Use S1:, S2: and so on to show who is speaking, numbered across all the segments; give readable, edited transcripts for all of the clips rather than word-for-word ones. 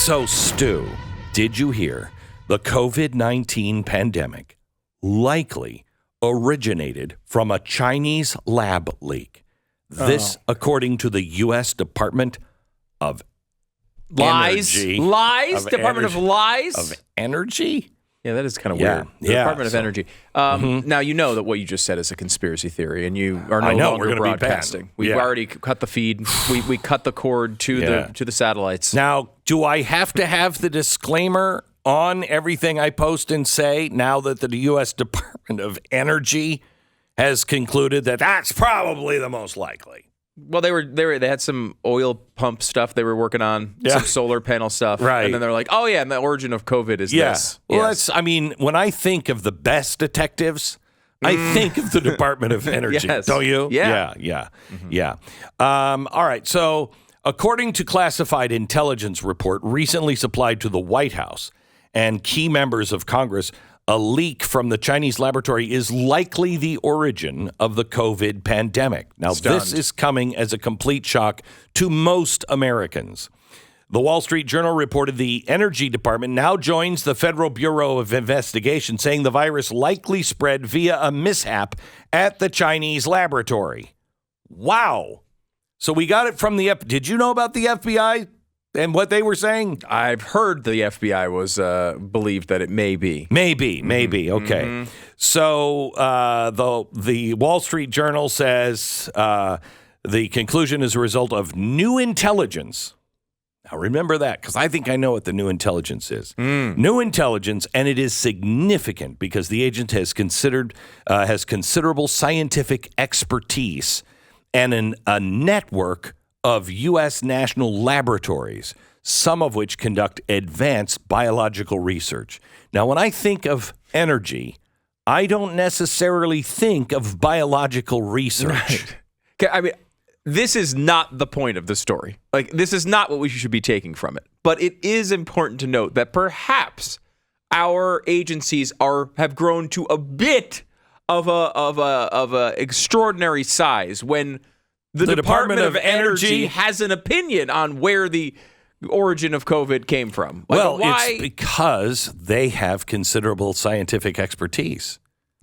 S1: So, Stu, did you hear the COVID-19 pandemic likely originated from a Chinese lab leak? This, according to the U.S. Department of Energy.
S2: Department of Lies?
S1: Of Energy?
S2: Yeah, that is kind of weird. The Department of Energy.
S1: Mm-hmm.
S2: Now, you know that what you just said is a conspiracy theory, and you are no longer broadcasting. We've already cut the feed. We cut the cord to the satellites.
S1: Now, do I have to have the disclaimer on everything I post and say now that the U.S. Department of Energy has concluded that that's probably the most likely?
S2: Well, they had some oil pump stuff they were working on, some solar panel stuff,
S1: right?
S2: And then they're like, "Oh yeah, and the origin of COVID is this."
S1: Well, that's. I mean, when I think of the best detectives, I think of the Department of Energy.
S2: Yes.
S1: Don't you?
S2: Yeah.
S1: Yeah. All right. So, according to classified intelligence report recently supplied to the White House and key members of Congress, a leak from the Chinese laboratory is likely the origin of the COVID pandemic. Now, this is coming as a complete shock to most Americans. The Wall Street Journal reported the Energy Department now joins the Federal Bureau of Investigation, saying the virus likely spread via a mishap at the Chinese laboratory. Wow. So we got it from the Did you know about the FBI? And what they were saying?
S2: I've heard the FBI was believed that it may be.
S1: Maybe. Okay.
S2: Mm-hmm.
S1: So the Wall Street Journal says the conclusion is a result of new intelligence. Now, remember that, because I think I know what the new intelligence is. New intelligence, and it is significant because the agent has considerable scientific expertise and a network of U.S. national laboratories, some of which conduct advanced biological research. Now, when I think of energy, I don't necessarily think of biological research.
S2: Right. Okay, I mean, this is not the point of the story. Like, this is not what we should be taking from it. But it is important to note that perhaps our agencies have grown to a bit of a extraordinary size when the Department of Energy has an opinion on where the origin of COVID came from.
S1: It's because they have considerable scientific expertise.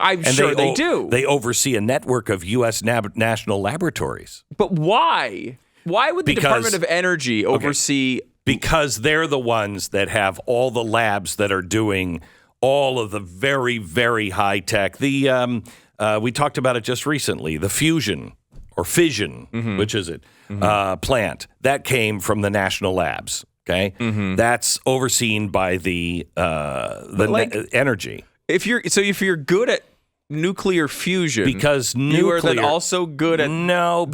S2: I'm sure they do.
S1: They oversee a network of U.S. national laboratories.
S2: But why? Why would the Department of Energy oversee?
S1: Because they're the ones that have all the labs that are doing all of the very, very high tech. We talked about it just recently, the fission, which is it, plant. That came from the national labs, okay? That's overseen by the energy.
S2: If you're good at nuclear fusion, you are then also good at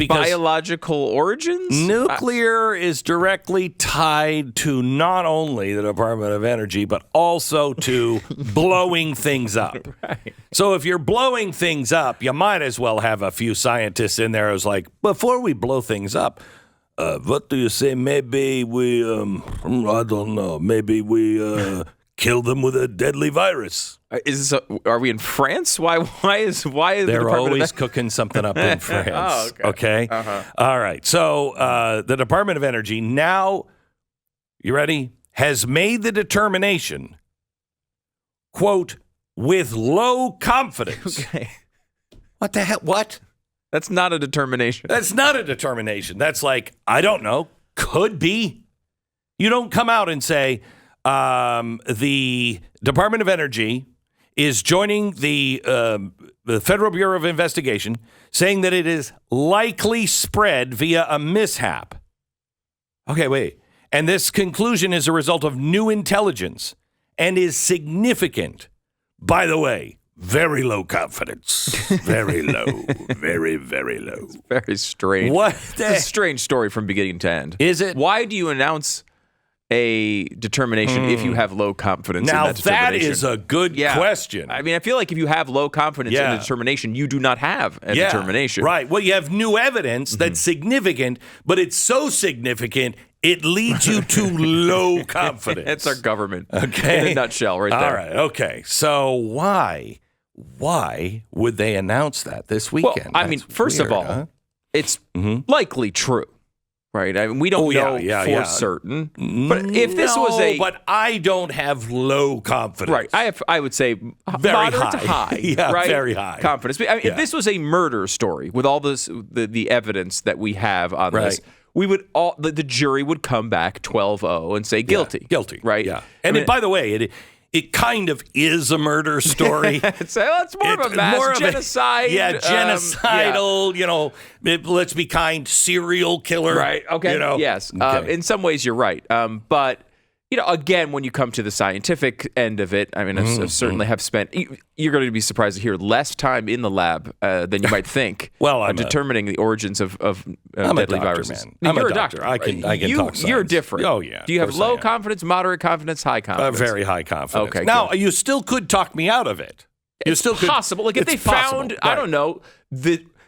S2: biological origins?
S1: Nuclear is directly tied to not only the Department of Energy, but also to blowing things up.
S2: Right.
S1: So if you're blowing things up, you might as well have a few scientists in there who's like, before we blow things up, what do you say? Maybe we, I don't know, maybe we kill them with a deadly virus.
S2: Are we in France? Why is
S1: they're always cooking something up in France? Okay. All right. So the Department of Energy now, you ready? Has made the determination, quote, with low confidence.
S2: Okay.
S1: What the hell? What?
S2: That's not a determination.
S1: That's not a determination. That's like, I don't know. Could be. You don't come out and say the Department of Energy is joining the Federal Bureau of Investigation, saying that it is likely spread via a mishap. Okay, wait. And this conclusion is a result of new intelligence and is significant. By the way, very low confidence. Very low. Very, very low.
S2: It's very strange. It's a strange story from beginning to end.
S1: Is it?
S2: Why do you announce a determination if you have low confidence in that determination?
S1: Now, that is a good question.
S2: I mean, I feel like if you have low confidence in a determination, you do not have a determination.
S1: Right. Well, you have new evidence that's significant, but it's so significant, it leads you to low confidence.
S2: It's our government.
S1: Okay.
S2: In a nutshell right there.
S1: All right. Okay. So why would they announce that this weekend?
S2: Well, I mean, first of all, it's likely true. right? I mean, we don't know for certain. But if this was
S1: but I don't have low confidence.
S2: Right. I would say
S1: very
S2: moderate
S1: high.
S2: to high.
S1: Yeah,
S2: right?
S1: very high.
S2: Confidence. I mean, if this was a murder story with all this, the evidence that we have on this, we would the jury would come back 12-0 and say guilty.
S1: Yeah, guilty.
S2: Right.
S1: Yeah. And by the way, it kind of is a murder story.
S2: it's more of a mass genocide.
S1: Genocidal, let's be kind, serial killer.
S2: Right, okay, yes.
S1: Okay.
S2: In some ways, you're right. But, again, when you come to the scientific end of it, I mean, I certainly have spent, you're going to be surprised to hear, less time in the lab than you might think determining the origins of
S1: I'm
S2: deadly
S1: a doctor,
S2: viruses.
S1: Man.
S2: You're
S1: a
S2: a doctor.
S1: I can talk science.
S2: You're different.
S1: Oh, yeah.
S2: Do you have low confidence, moderate confidence, high confidence?
S1: Very high confidence.
S2: Okay.
S1: Now, you still could talk me out of it.
S2: It's possible. Like if they found, I don't know,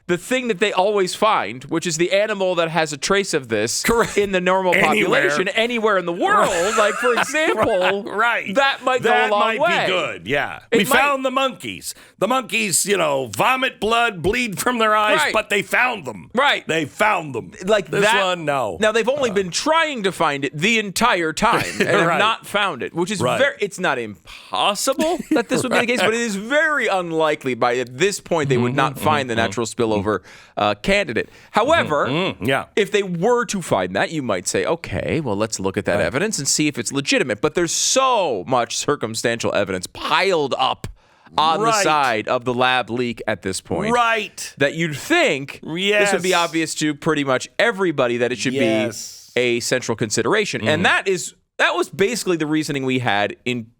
S2: the thing that they always find, which is the animal that has a trace of this in the normal population anywhere in the world, like, for example, that might go a long way. That
S1: might be good, yeah. We found the monkeys. The monkeys, vomit blood, bleed from their eyes, but they found them.
S2: Right.
S1: They found them.
S2: Like
S1: this one, no.
S2: Now, they've only been trying to find it the entire time and have not found it, which is it's not impossible that this would be the case, but it is very unlikely at this point they would not find the natural spillover candidate. However, if they were to find that, you might say, okay, well, let's look at that evidence and see if it's legitimate. But there's so much circumstantial evidence piled up on the side of the lab leak at this point. That you'd think this would be obvious to pretty much everybody that it should be a central consideration. And that was basically the reasoning we had in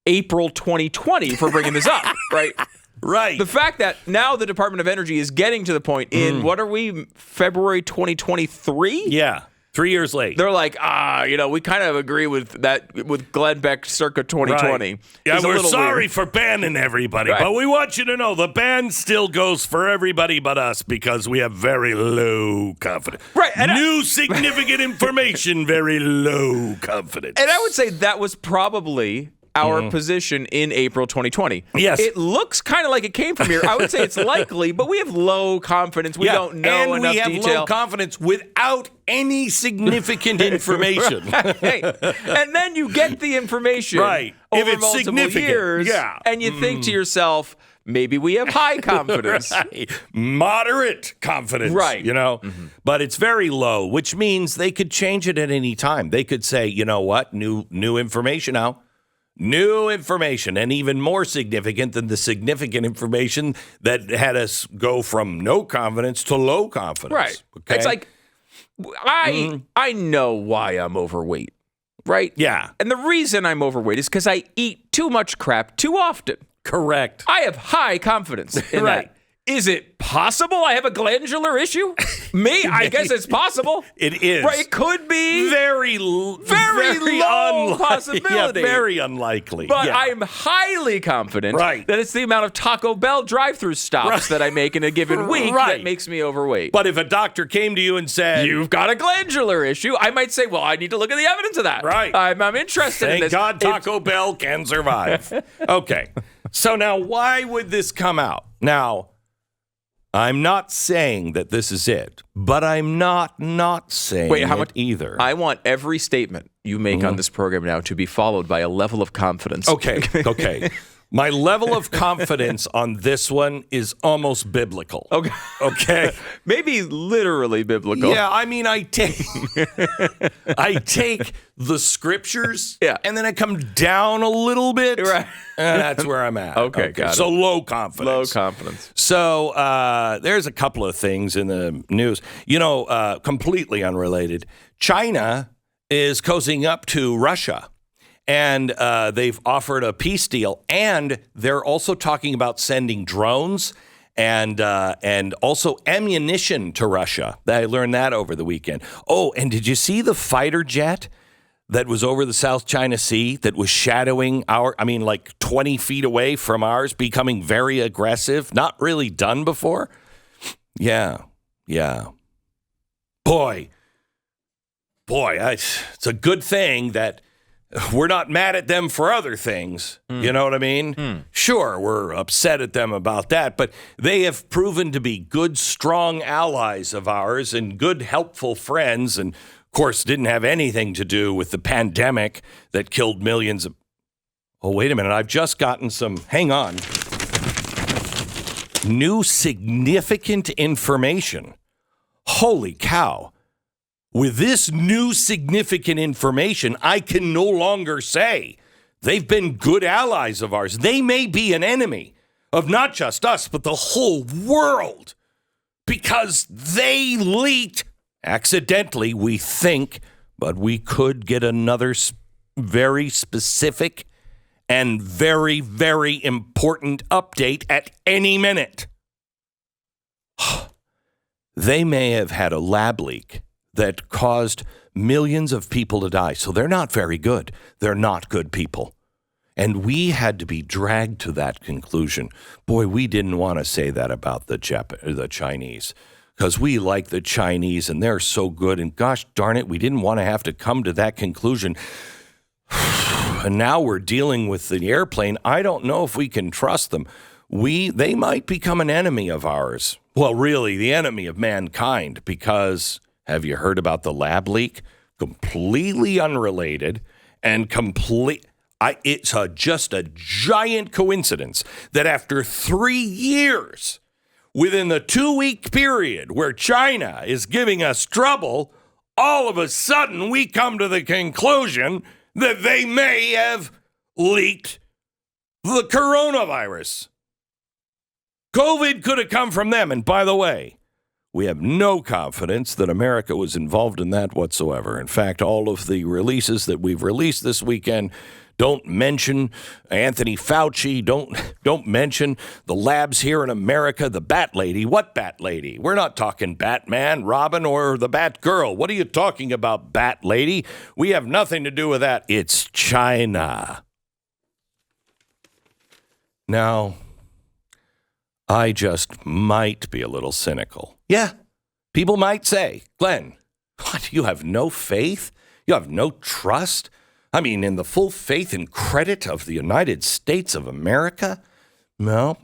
S2: April 2020 for bringing this up, right?
S1: Right.
S2: The fact that now the Department of Energy is getting to the point in, what are we, February 2023?
S1: Yeah. 3 years late.
S2: They're like, we kind of agree with that, with Glenn Beck circa 2020.
S1: Right. Yeah, we're sorry
S2: weird.
S1: for banning everybody, but we want you to know the ban still goes for everybody but us because we have very low confidence.
S2: Right.
S1: And significant information, very low confidence.
S2: And I would say that was probably our position in April 2020.
S1: Yes.
S2: It looks kind of like it came from here. I would say it's likely, but we have low confidence. We don't know enough detail.
S1: And we have low confidence without any significant information.
S2: And then you get the information over
S1: if it's
S2: multiple
S1: significant.
S2: years, and you think to yourself, maybe we have high confidence.
S1: Moderate confidence.
S2: Right.
S1: But it's very low, which means they could change it at any time. They could say, you know what, new information now. New information, and even more significant than the significant information that had us go from no confidence to low confidence.
S2: Right.
S1: Okay?
S2: It's like, I know why I'm overweight, right?
S1: Yeah.
S2: And the reason I'm overweight is because I eat too much crap too often.
S1: Correct.
S2: I have high confidence in that. Is it possible I have a glandular issue? I guess it's possible.
S1: It is.
S2: Right, it could be.
S1: Very low
S2: possibility.
S1: Yeah, very unlikely.
S2: But I'm highly confident that it's the amount of Taco Bell drive-thru stops that I make in a given week that makes me overweight.
S1: But if a doctor came to you and said,
S2: you've got a glandular issue, I might say, well, I need to look at the evidence of that.
S1: Right.
S2: I'm interested in this.
S1: Thank God Taco Bell can survive. Okay. So now why would this come out? Now, I'm not saying that this is it, but I'm not saying it either.
S2: I want every statement you make on this program now to be followed by a level of confidence.
S1: Okay. My level of confidence on this one is almost biblical. Okay.
S2: Maybe literally biblical.
S1: Yeah, I mean, I take the scriptures and then I come down a little bit.
S2: Right.
S1: And that's where I'm at.
S2: Okay, got it.
S1: So low confidence. So there's a couple of things in the news. Completely unrelated. China is cozying up to Russia. And they've offered a peace deal, and they're also talking about sending drones and also ammunition to Russia. I learned that over the weekend. Oh, and did you see the fighter jet that was over the South China Sea that was shadowing like 20 feet away from ours, becoming very aggressive? Not really done before? Yeah. Boy, it's a good thing that we're not mad at them for other things. You know what I mean? Sure, we're upset at them about that, but they have proven to be good, strong allies of ours and good, helpful friends. And of course, didn't have anything to do with the pandemic that killed millions of. Oh, wait a minute. I've just gotten some. Hang on. New significant information. Holy cow. With this new significant information, I can no longer say they've been good allies of ours. They may be an enemy of not just us, but the whole world, because they leaked accidentally, we think, but we could get another very specific and very, very important update at any minute. They may have had a lab leak that caused millions of people to die. So they're not very good. They're not good people. And we had to be dragged to that conclusion. Boy, we didn't want to say that about the Chinese, because we like the Chinese and they're so good. And gosh darn it, we didn't want to have to come to that conclusion. And now we're dealing with the airplane. I don't know if we can trust them. They might become an enemy of ours. Well, really, the enemy of mankind, because have you heard about the lab leak? Completely unrelated and it's just a giant coincidence that after 3 years, within the 2-week period where China is giving us trouble, all of a sudden we come to the conclusion that they may have leaked the coronavirus. COVID could have come from them. And by the way, we have no confidence that America was involved in that whatsoever. In fact, all of the releases that we've released this weekend don't mention Anthony Fauci, don't mention the labs here in America, the Bat Lady. What Bat Lady? We're not talking Batman, Robin, or the Batgirl. What are you talking about, Bat Lady? We have nothing to do with that. It's China. Now, I just might be a little cynical. Yeah, people might say, Glenn, what, you have no faith? You have no trust? I mean, in the full faith and credit of the United States of America? No,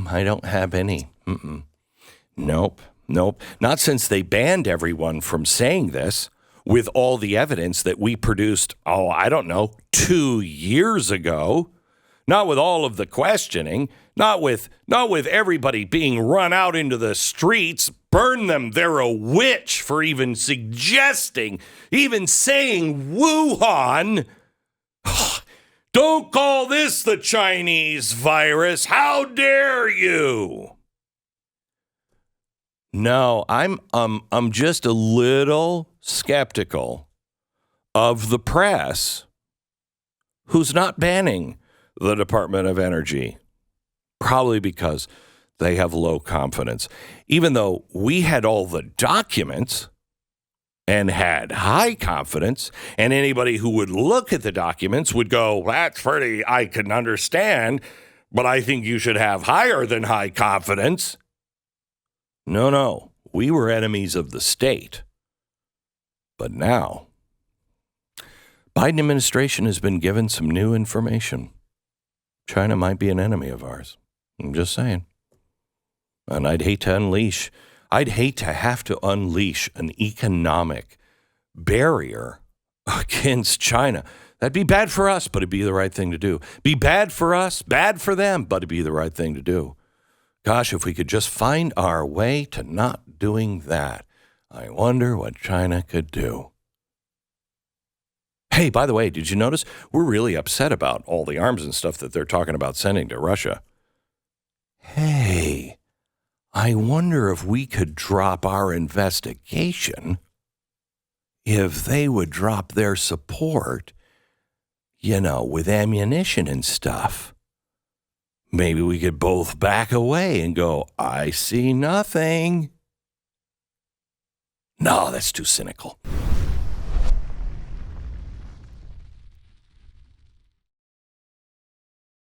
S1: I don't have any. Nope. Not since they banned everyone from saying this with all the evidence that we produced, 2 years ago. Not with all of the questioning, not with everybody being run out into the streets, burn them, they're a witch for even suggesting, even saying Wuhan. Don't call this the Chinese virus. How dare you? No, I'm just a little skeptical of the press who's not banning the Department of Energy, probably because they have low confidence. Even though we had all the documents and had high confidence, and anybody who would look at the documents would go, that's pretty, I can understand, but I think you should have higher than high confidence. No, we were enemies of the state. But now, Biden administration has been given some new information. China might be an enemy of ours. I'm just saying. And I'd hate to have to unleash an economic barrier against China. That'd be bad for us, but it'd be the right thing to do. Be bad for us, bad for them, but it'd be the right thing to do. Gosh, if we could just find our way to not doing that, I wonder what China could do. Hey, by the way, did you notice we're really upset about all the arms and stuff that they're talking about sending to Russia? Hey, I wonder if we could drop our investigation if they would drop their support, with ammunition and stuff. Maybe we could both back away and go, I see nothing. No, that's too cynical.